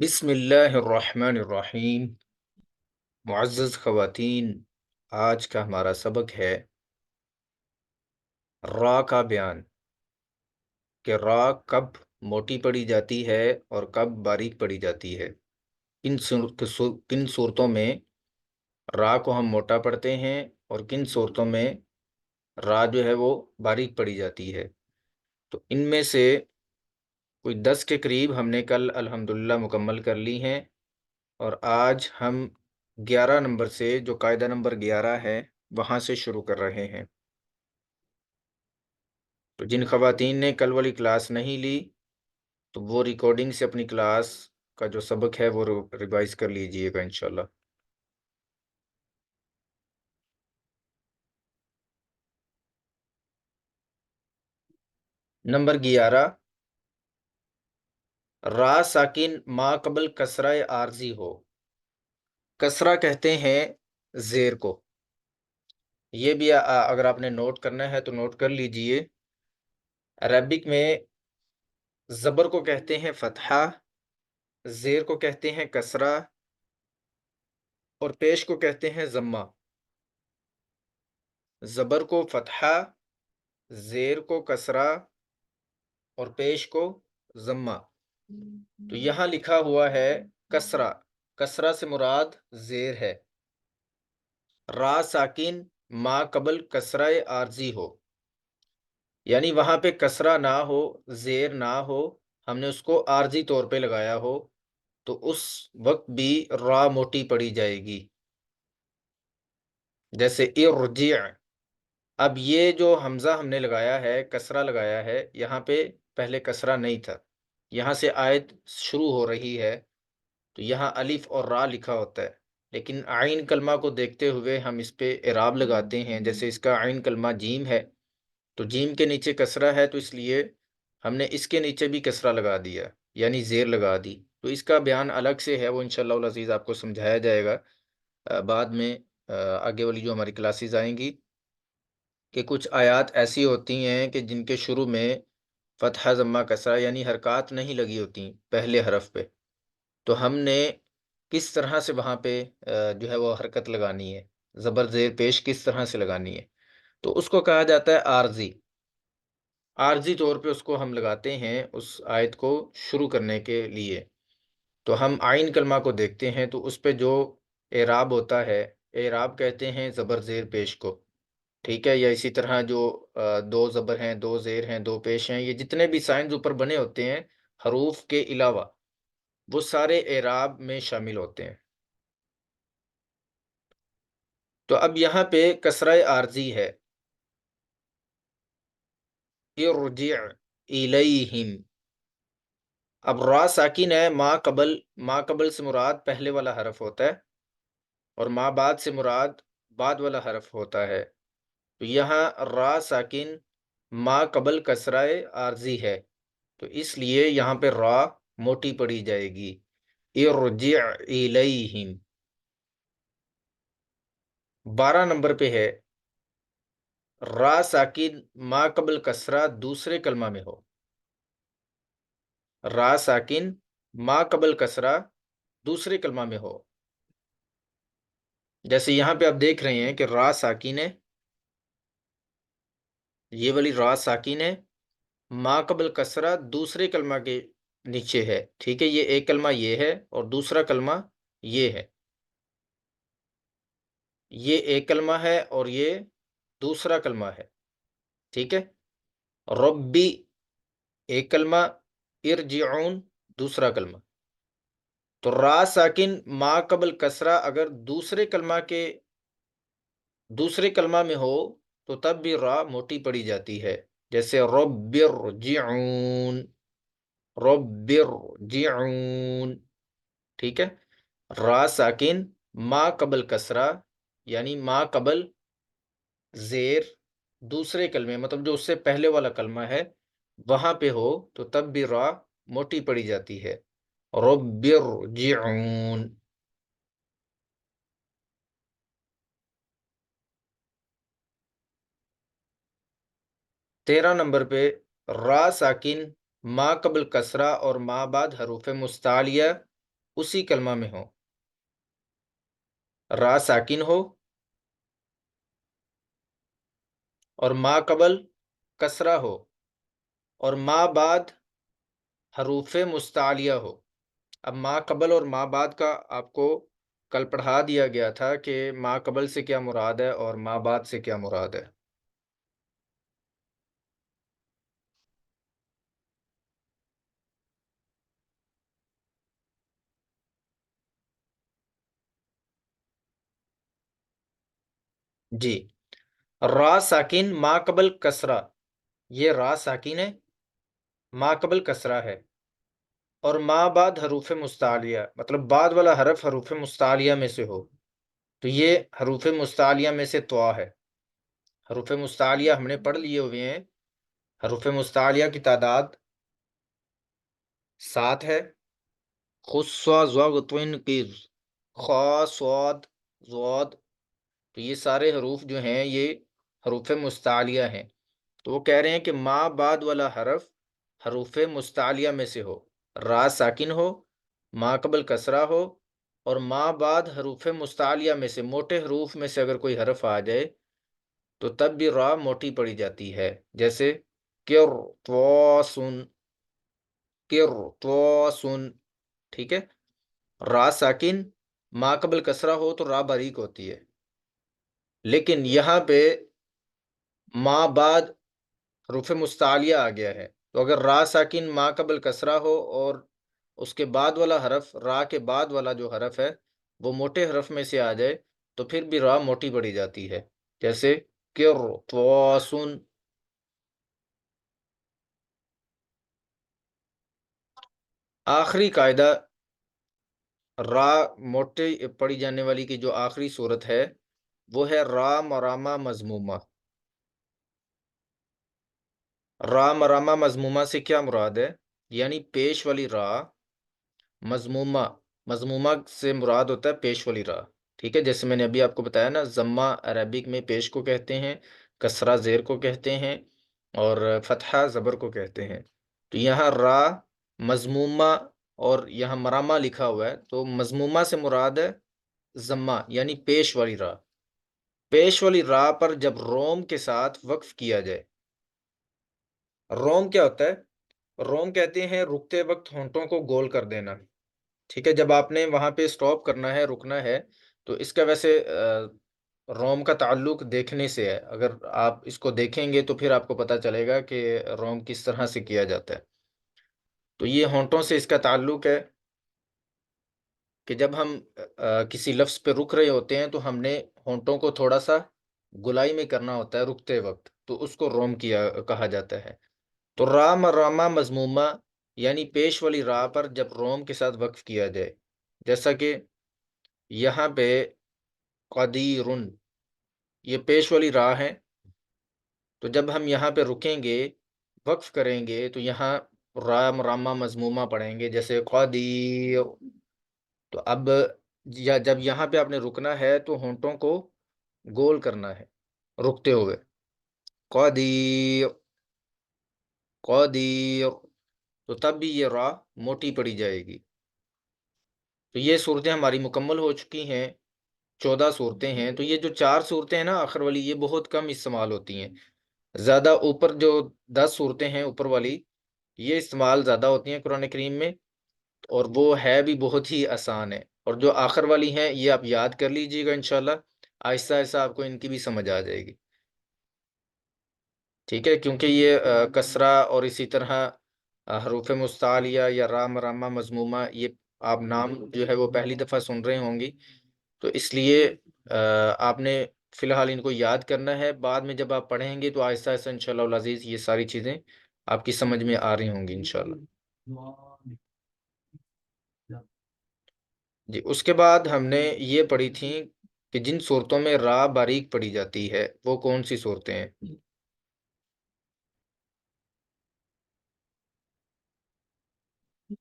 بسم اللہ الرحمن الرحیم۔ معزز خواتین، آج کا ہمارا سبق ہے را کا بیان، کہ را کب موٹی پڑی جاتی ہے اور کب باریک پڑی جاتی ہے۔ کن صورتوں میں را کو ہم موٹا پڑھتے ہیں اور کن صورتوں میں را جو ہے وہ باریک پڑی جاتی ہے۔ تو ان میں سے کوئی 10 کے قریب ہم نے کل الحمدللہ مکمل کر لی ہیں، اور آج ہم 11 نمبر سے، جو قاعدہ نمبر 11 ہے، وہاں سے شروع کر رہے ہیں۔ تو جن خواتین نے کل والی کلاس نہیں لی تو وہ ریکارڈنگ سے اپنی کلاس کا جو سبق ہے وہ ریوائز کر لیجئے گا انشاءاللہ۔ نمبر 11، را ساکن ما قبل کسرہ عارضی ہو۔ کسرہ کہتے ہیں زیر کو۔ یہ بھی اگر آپ نے نوٹ کرنا ہے تو نوٹ کر لیجئے۔ عربک میں زبر کو کہتے ہیں فتحہ، زیر کو کہتے ہیں کسرہ، اور پیش کو کہتے ہیں ضمہ۔ زبر کو فتحہ، زیر کو کسرہ اور پیش کو ضمہ۔ تو یہاں لکھا ہوا ہے کسرہ، کسرہ سے مراد زیر ہے۔ را ساکن ما قبل کسرہ عارضی ہو، یعنی وہاں پہ کسرہ نہ ہو، زیر نہ ہو، ہم نے اس کو عارضی طور پہ لگایا ہو، تو اس وقت بھی را موٹی پڑی جائے گی۔ جیسے ارجع، اب یہ جو حمزہ ہم نے لگایا ہے، کسرہ لگایا ہے، یہاں پہ پہلے کسرہ نہیں تھا، یہاں سے آیت شروع ہو رہی ہے تو یہاں الف اور را لکھا ہوتا ہے، لیکن عین کلمہ کو دیکھتے ہوئے ہم اس پہ اعراب لگاتے ہیں۔ جیسے اس کا عین کلمہ جیم ہے تو جیم کے نیچے کسرہ ہے، تو اس لیے ہم نے اس کے نیچے بھی کسرہ لگا دیا، یعنی زیر لگا دی۔ تو اس کا بیان الگ سے ہے، وہ انشاءاللہ العزیز آپ کو سمجھایا جائے گا بعد میں، آگے والی جو ہماری کلاسز آئیں گی، کہ کچھ آیات ایسی ہوتی ہیں کہ جن کے شروع میں فتحہ ضمہ کسرہ یعنی حرکات نہیں لگی ہوتی پہلے حرف پہ، تو ہم نے کس طرح سے وہاں پہ جو ہے وہ حرکت لگانی ہے، زبر زیر پیش کس طرح سے لگانی ہے، تو اس کو کہا جاتا ہے عارضی۔ عارضی طور پہ اس کو ہم لگاتے ہیں اس آیت کو شروع کرنے کے لیے۔ تو ہم عین کلمہ کو دیکھتے ہیں تو اس پہ جو اعراب ہوتا ہے، اعراب کہتے ہیں زبر زیر پیش کو، ٹھیک ہے؟ یا اسی طرح جو دو زبر ہیں، دو زیر ہیں، دو پیش ہیں، یہ جتنے بھی سائنز اوپر بنے ہوتے ہیں حروف کے علاوہ، وہ سارے اعراب میں شامل ہوتے ہیں۔ تو اب یہاں پہ کسرہ عارضی ہے، ارجع الیہم۔ اب را ساکن ہے، ما قبل سے مراد پہلے والا حرف ہوتا ہے، اور ما بعد سے مراد بعد والا حرف ہوتا ہے۔ تو یہاں را ساکن ما قبل کسرہ عارضی ہے، تو اس لیے یہاں پہ را موٹی پڑی جائے گی، ارجع الیہم۔ 12 نمبر پہ ہے را ساکن ما قبل کسرہ دوسرے کلمہ میں ہو۔ را ساکن ما قبل کسرہ دوسرے کلمہ میں ہو، جیسے یہاں پہ آپ دیکھ رہے ہیں کہ را ساکن ہے، یہ والی را ساکن ہے، ما قبل کسرہ دوسرے کلمہ کے نیچے ہے، ٹھیک ہے؟ یہ ایک کلمہ یہ ہے اور دوسرا کلمہ یہ ہے، یہ ایک کلمہ ہے اور یہ دوسرا کلمہ ہے، ٹھیک ہے؟ ربی ایک کلمہ، ارجعون دوسرا کلمہ۔ تو را ساکن ما قبل کسرہ اگر دوسرے کلمہ میں ہو تو تب بھی را موٹی پڑی جاتی ہے، جیسے رب ارجعون، رب ارجعون، ٹھیک ہے؟ را ساکن ما قبل کسرہ یعنی ما قبل زیر دوسرے کلمے، مطلب جو اس سے پہلے والا کلمہ ہے وہاں پہ ہو تو تب بھی را موٹی پڑی جاتی ہے، رب ارجعون۔ 13 نمبر پہ را ساکن ما قبل کسرہ اور ما بعد حروف مستعلیہ اسی کلمہ میں ہو، را ساکن ہو اور ما قبل کسرہ ہو اور ما بعد حروف مستعلیہ ہو۔ اب ما قبل اور ما بعد کا آپ کو کل پڑھا دیا گیا تھا کہ ما قبل سے کیا مراد ہے اور ما بعد سے کیا مراد ہے۔ جی، را ساکن ما قبل کسرہ، یہ را ساکن ہے، ما قبل کسرہ ہے، اور ما بعد حروف مستعلیہ، مطلب بعد والا حرف حروف مستعلیہ میں سے ہو، تو یہ حروف مستعلیہ میں سے طوا ہے۔ حروف مستعلیہ ہم نے پڑھ لیے ہوئے ہیں، حروف مستعلیہ کی تعداد 7 ہے۔ خصا ضغطن قیر، خا صاد ضاد، تو یہ سارے حروف جو ہیں یہ حروف مستعلیہ ہیں۔ تو وہ کہہ رہے ہیں کہ ما بعد والا حرف حروف مستعلیہ میں سے ہو، را ساکن ہو، ما قبل کسرہ ہو اور ما بعد حروف مستعلیہ میں سے موٹے حروف میں سے اگر کوئی حرف آ جائے تو تب بھی را موٹی پڑی جاتی ہے، جیسے کر توسن، کر توسن، ٹھیک ہے۔ را ساکن ما قبل کسرہ ہو تو را باریک ہوتی ہے، لیکن یہاں پہ ما بعد حروف مستعلیہ آ گیا ہے، تو اگر را ساکن ما قبل کسرہ ہو اور اس کے بعد والا حرف، را کے بعد والا جو حرف ہے وہ موٹے حرف میں سے آ جائے تو پھر بھی را موٹی پڑی جاتی ہے، جیسے کر توسن۔ آخری قاعدہ را موٹے پڑی جانے والی کی جو آخری صورت ہے وہ ہے را مرامہ مضمومہ۔ را مرامہ مضمومہ سے کیا مراد ہے؟ یعنی پیش والی را، مضمومہ، مضمومہ سے مراد ہوتا ہے پیش والی را، ٹھیک ہے۔ جیسے میں نے ابھی آپ کو بتایا نا، ضمہ عربک میں پیش کو کہتے ہیں، کسرہ زیر کو کہتے ہیں اور فتحہ زبر کو کہتے ہیں۔ تو یہاں را مضمومہ اور یہاں مرامہ لکھا ہوا ہے، تو مضمومہ سے مراد ہے ضمہ یعنی پیش والی را۔ پیش والی را پر جب روم کے ساتھ وقف کیا جائے، روم کیا ہوتا ہے؟ روم کہتے ہیں رکتے وقت ہونٹوں کو گول کر دینا، ٹھیک ہے۔ جب آپ نے وہاں پہ سٹاپ کرنا ہے، رکنا ہے، تو اس کا ویسے روم کا تعلق دیکھنے سے ہے، اگر آپ اس کو دیکھیں گے تو پھر آپ کو پتہ چلے گا کہ روم کس طرح سے کیا جاتا ہے۔ تو یہ ہونٹوں سے اس کا تعلق ہے کہ جب ہم کسی لفظ پہ رک رہے ہوتے ہیں تو ہم نے ہونٹوں کو تھوڑا سا گلائی میں کرنا ہوتا ہے رکتے وقت، تو اس کو روم کیا کہا جاتا ہے۔ تو را مرامہ مضمومہ یعنی پیش والی را پر جب روم کے ساتھ وقف کیا جائے، جیسا کہ یہاں پہ قدیرن، یہ پیش والی را ہے، تو جب ہم یہاں پہ رکیں گے، وقف کریں گے، تو یہاں را مرامہ مضمومہ پڑھیں گے، جیسے قدیر۔ تو اب جب یہاں پہ آپ نے رکنا ہے تو ہونٹوں کو گول کرنا ہے رکتے ہوئے، قدیر، قدیر، تو تب بھی یہ را موٹی پڑی جائے گی۔ تو یہ صورتیں ہماری مکمل ہو چکی ہیں، 14 صورتیں ہیں۔ تو یہ جو 4 صورتیں ہیں نا آخر والی، یہ بہت کم استعمال ہوتی ہیں، زیادہ اوپر جو 10 صورتیں ہیں اوپر والی، یہ استعمال زیادہ ہوتی ہیں قرآن کریم میں، اور وہ ہے بھی بہت ہی آسان ہے۔ اور جو آخر والی ہیں یہ آپ یاد کر لیجئے گا انشاءاللہ، آہستہ آہستہ آپ کو ان کی بھی سمجھ آ جائے گی، ٹھیک ہے۔ کیونکہ یہ کسرہ اور اسی طرح حروف مستعلیہ یا را مرامہ مضمومہ، یہ آپ نام جو ہے وہ پہلی دفعہ سن رہے ہوں گی، تو اس لیے آپ نے فی الحال ان کو یاد کرنا ہے، بعد میں جب آپ پڑھیں گے تو آہستہ آہستہ انشاءاللہ العزیز یہ ساری چیزیں آپ کی سمجھ میں آ رہی ہوں گی انشاءاللہ۔ جی، اس کے بعد ہم نے یہ پڑھی تھیں کہ جن صورتوں میں را باریک پڑھی جاتی ہے وہ کون سی صورتیں ہیں۔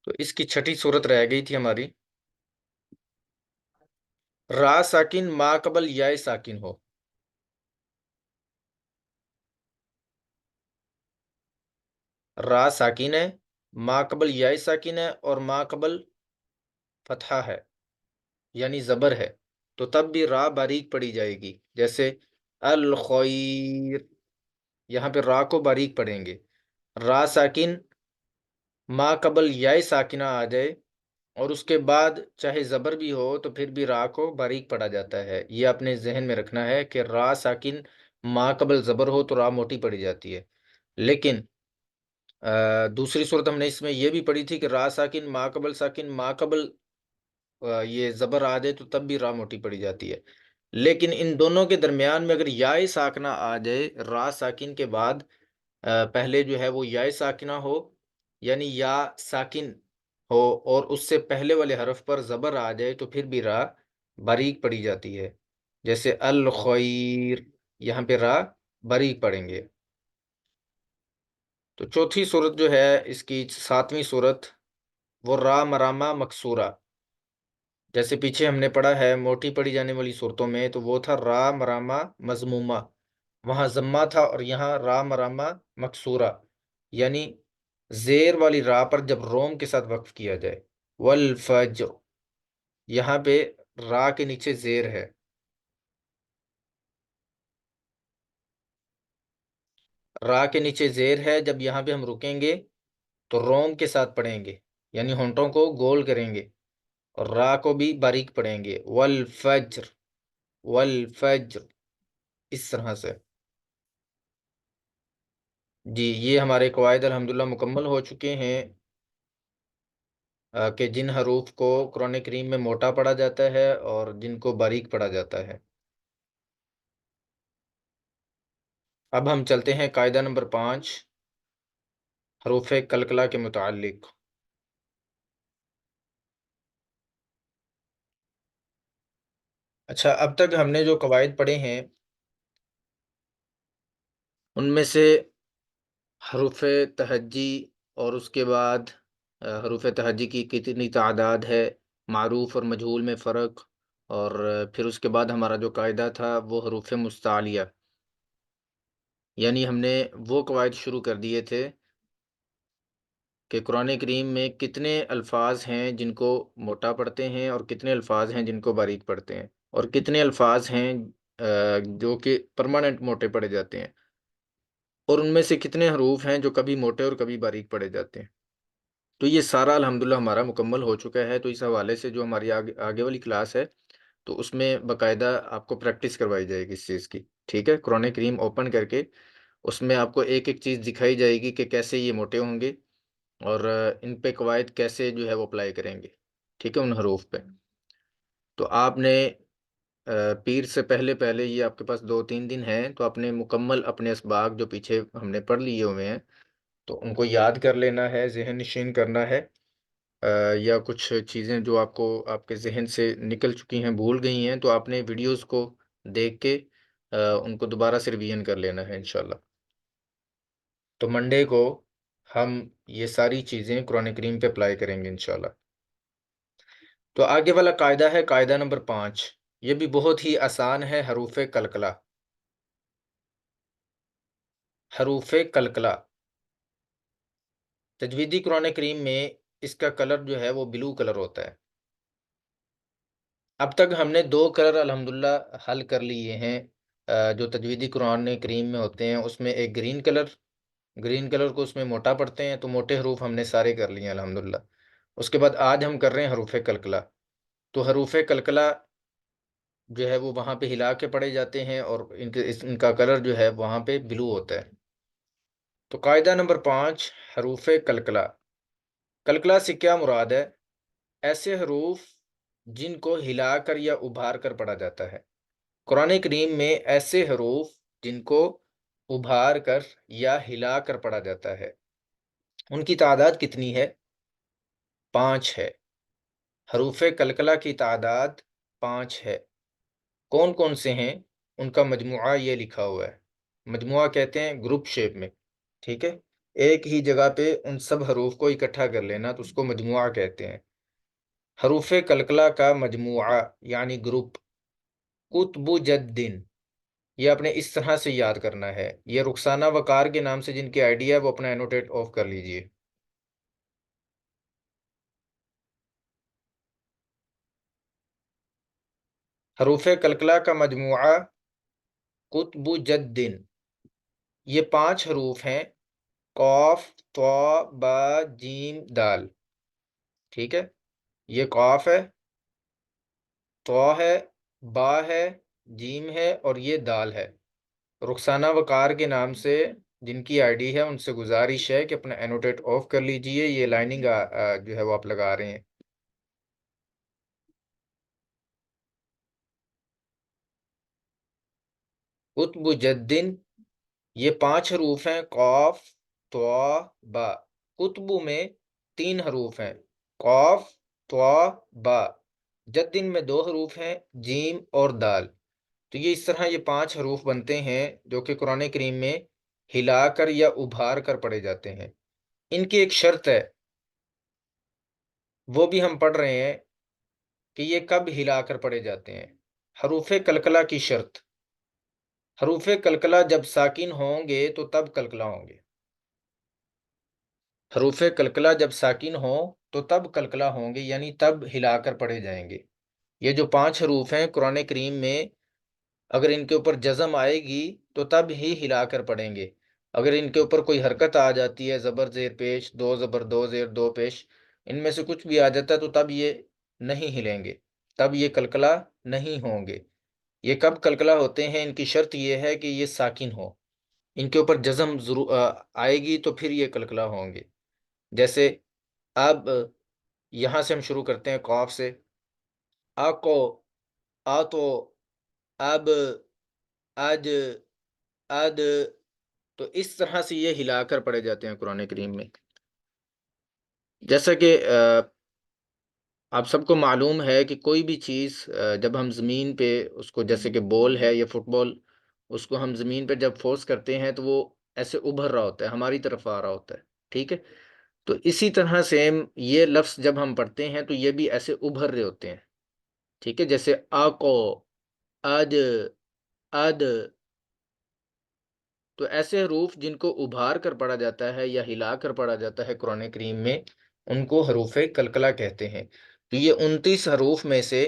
تو اس کی چھٹی صورت رہ گئی تھی ہماری، را ساکن ما قبل یا ساکن ہو۔ را ساکن ہے، ما قبل یا ساکن ہے اور ما قبل فتحہ ہے یعنی زبر ہے، تو تب بھی را باریک پڑی جائے گی، جیسے الخیر، یہاں پہ را کو باریک پڑھیں گے۔ را ساکن ما قبل یائے ساکنہ آ جائے اور اس کے بعد چاہے زبر بھی ہو تو پھر بھی را کو باریک پڑھا جاتا ہے، یہ اپنے ذہن میں رکھنا ہے کہ را ساکن ما قبل زبر ہو تو را موٹی پڑی جاتی ہے۔ لیکن دوسری صورت ہم نے اس میں یہ بھی پڑھی تھی کہ را ساکن ما قبل یہ زبر آ جائے تو تب بھی را موٹی پڑی جاتی ہے، لیکن ان دونوں کے درمیان میں اگر یائے ساکنہ آ جائے را ساکن کے بعد، پہلے جو ہے وہ یائے ساکنہ ہو یعنی یا ساکن ہو اور اس سے پہلے والے حرف پر زبر آ جائے تو پھر بھی را باریک پڑی جاتی ہے، جیسے الخیر، یہاں پہ را باریک پڑیں گے۔ تو چوتھی صورت جو ہے اس کی 7ویں صورت، وہ را مرامہ مکسورہ، جیسے پیچھے ہم نے پڑھا ہے موٹی پڑھی جانے والی صورتوں میں، تو وہ تھا را مرامہ مضمومہ، وہاں ضمہ تھا، اور یہاں را مرامہ مکسورہ، یعنی زیر والی را پر جب روم کے ساتھ وقف کیا جائے۔ والفجر، یہاں پہ را کے نیچے زیر ہے، را کے نیچے زیر ہے، جب یہاں پہ ہم رکیں گے تو روم کے ساتھ پڑھیں گے، یعنی ہونٹوں کو گول کریں گے اور را کو بھی باریک پڑھیں گے۔ والفجر، والفجر، اس طرح سے۔ جی، یہ ہمارے قواعد الحمدللہ مکمل ہو چکے ہیں کہ جن حروف کو قرآن کریم میں موٹا پڑھا جاتا ہے اور جن کو باریک پڑھا جاتا ہے۔ اب ہم چلتے ہیں قاعدہ نمبر 5، حروف کلکلہ کے متعلق۔ اچھا، اب تک ہم نے جو قواعد پڑھے ہیں ان میں سے حروف تہجی اور اس کے بعد حروف تہجی کی کتنی تعداد ہے، معروف اور مجہول میں فرق، اور پھر اس کے بعد ہمارا جو قاعدہ تھا وہ حروف مستعلیہ، یعنی ہم نے وہ قواعد شروع کر دیے تھے کہ قرآن کریم میں کتنے الفاظ ہیں جن کو موٹا پڑھتے ہیں اور کتنے الفاظ ہیں جن کو باریک پڑھتے ہیں، اور کتنے الفاظ ہیں جو کہ پرماننٹ موٹے پڑھے جاتے ہیں، اور ان میں سے کتنے حروف ہیں جو کبھی موٹے اور کبھی باریک پڑھے جاتے ہیں۔ تو یہ سارا الحمدللہ ہمارا مکمل ہو چکا ہے، تو اس حوالے سے جو ہماری آگے والی کلاس ہے تو اس میں باقاعدہ آپ کو پریکٹس کروائی جائے گی اس چیز کی، ٹھیک ہے؟ قرآن کریم اوپن کر کے اس میں آپ کو ایک ایک چیز دکھائی جائے گی کہ کیسے یہ موٹے ہوں گے اور ان پہ قواعد کیسے جو ہے وہ اپلائی کریں گے، ٹھیک ہے، ان حروف پہ۔ تو آپ نے پیر سے پہلے پہلے یہ آپ کے پاس 2-3 دن ہیں، تو آپ نے مکمل اپنے اسباق جو پیچھے ہم نے پڑھ لیے ہوئے ہیں تو ان کو یاد کر لینا ہے، ذہن نشین کرنا ہے، یا کچھ چیزیں جو آپ کو آپ کے ذہن سے نکل چکی ہیں، بھول گئی ہیں، تو آپ نے ویڈیوز کو دیکھ کے ان کو دوبارہ سے ریویژن کر لینا ہے انشاءاللہ۔ تو منڈے کو ہم یہ ساری چیزیں قرآن کریم پہ اپلائی کریں گے انشاءاللہ۔ تو آگے والا قاعدہ ہے قاعدہ نمبر 5، یہ بھی بہت ہی آسان ہے، حروف کلکلہ۔ حروف کلکلہ تجویدی قرآن کریم میں اس کا کلر جو ہے وہ بلو کلر ہوتا ہے۔ اب تک ہم نے 2 کلر الحمدللہ حل کر لیے ہیں جو تجویدی قرآن کریم میں ہوتے ہیں، اس میں ایک گرین کلر کو اس میں موٹا پڑھتے ہیں، تو موٹے حروف ہم نے سارے کر لیے ہیں الحمدللہ۔ اس کے بعد آج ہم کر رہے ہیں حروف کلکلہ، تو حروف کلکلہ جو ہے وہ وہاں پہ ہلا کے پڑھے جاتے ہیں اور ان کا کلر جو ہے وہاں پہ بلو ہوتا ہے۔ تو قاعدہ نمبر 5، حروف کلکلہ۔ کلکلہ سے کیا مراد ہے؟ ایسے حروف جن کو ہلا کر یا ابھار کر پڑھا جاتا ہے۔ قرآن کریم میں ایسے حروف جن کو ابھار کر یا ہلا کر پڑھا جاتا ہے، ان کی تعداد کتنی ہے؟ 5 ہے۔ حروف کلکلہ کی تعداد 5 ہے۔ کون کون سے ہیں؟ ان کا مجموعہ یہ لکھا ہوا ہے، مجموعہ کہتے ہیں گروپ شیپ میں، ٹھیک ہے؟ ایک ہی جگہ پہ ان سب حروف کو اکٹھا کر لینا تو اس کو مجموعہ کہتے ہیں۔ حروف کلکلہ کا مجموعہ یعنی گروپ، قطب جدن، یہ اپنے اس طرح سے یاد کرنا ہے۔ یہ رخسانہ وقار کے نام سے جن کی آئیڈیا ہے وہ اپنا انوٹیٹ آف کر لیجئے۔ حروف کلکلہ کا مجموعہ قطب جد، یہ 5 حروف ہیں، قاف، طا، با، جیم، دال، ٹھیک ہے؟ یہ قاف ہے، طا ہے، با ہے، جیم ہے، اور یہ دال ہے۔ رخسانہ وقار کے نام سے جن کی آئی ڈی ہے، ان سے گزارش ہے کہ اپنا اینوٹیٹ آف کر لیجئے، یہ لائننگ جو ہے وہ آپ لگا رہے ہیں۔ قطب جدن، یہ 5 حروف ہیں، قاف، طا، با۔ قطب میں 3 حروف ہیں، قاف، طا، با۔ جدن میں 2 حروف ہیں، جیم اور دال۔ تو یہ اس طرح یہ 5 حروف بنتے ہیں جو کہ قرآن کریم میں ہلا کر یا ابھار کر پڑھے جاتے ہیں۔ ان کی ایک شرط ہے، وہ بھی ہم پڑھ رہے ہیں کہ یہ کب ہلا کر پڑھے جاتے ہیں۔ حروف کلکلہ کی شرط، حروف کلکلہ جب ساکن ہوں گے تو تب کلکلہ ہوں گے۔ حروف کلکلہ جب ساکن ہوں تو تب کلکلہ ہوں گے، یعنی تب ہلا کر پڑھے جائیں گے۔ یہ جو 5 حروف ہیں قرآن کریم میں، اگر ان کے اوپر جزم آئے گی تو تب ہی ہلا کر پڑھیں گے۔ اگر ان کے اوپر کوئی حرکت آ جاتی ہے، زبر زیر پیش، دو زبر دو زیر دو پیش، ان میں سے کچھ بھی آ جاتا ہے تو تب یہ نہیں ہلیں گے، تب یہ کلکلہ نہیں ہوں گے۔ یہ کب کلکلہ ہوتے ہیں؟ ان کی شرط یہ ہے کہ یہ ساکن ہو، ان کے اوپر جزم آئے گی تو پھر یہ کلکلہ ہوں گے۔ جیسے اب یہاں سے ہم شروع کرتے ہیں قاف سے، آکو، آتو، اب، اج، اد، تو اس طرح سے یہ ہلا کر پڑھے جاتے ہیں قرآن کریم میں۔ جیسا کہ آپ سب کو معلوم ہے کہ کوئی بھی چیز جب ہم زمین پہ اس کو، جیسے کہ بال ہے یا فٹ بال، اس کو ہم زمین پہ جب فورس کرتے ہیں تو وہ ایسے ابھر رہا ہوتا ہے، ہماری طرف آ رہا ہوتا ہے، ٹھیک ہے؟ تو اسی طرح سیم یہ لفظ جب ہم پڑھتے ہیں تو یہ بھی ایسے ابھر رہے ہوتے ہیں، ٹھیک ہے؟ جیسے آکو، اد، اد۔ تو ایسے حروف جن کو ابھار کر پڑھا جاتا ہے یا ہلا کر پڑھا جاتا ہے قرآن کریم میں، ان کو حروف کلکلہ کہتے ہیں۔ تو یہ 29 حروف میں سے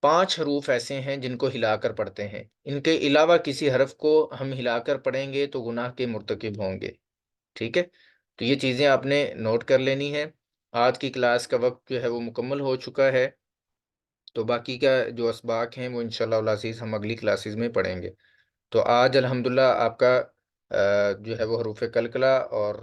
5 حروف ایسے ہیں جن کو ہلا کر پڑھتے ہیں، ان کے علاوہ کسی حرف کو ہم ہلا کر پڑھیں گے تو گناہ کے مرتکب ہوں گے، ٹھیک ہے؟ تو یہ چیزیں آپ نے نوٹ کر لینی ہے۔ آج کی کلاس کا وقت جو ہے وہ مکمل ہو چکا ہے، تو باقی کا جو اسباق ہیں وہ انشاءاللہ العزیز ہم اگلی کلاسز میں پڑھیں گے۔ تو آج الحمدللہ آپ کا جو ہے وہ حروف کلکلہ اور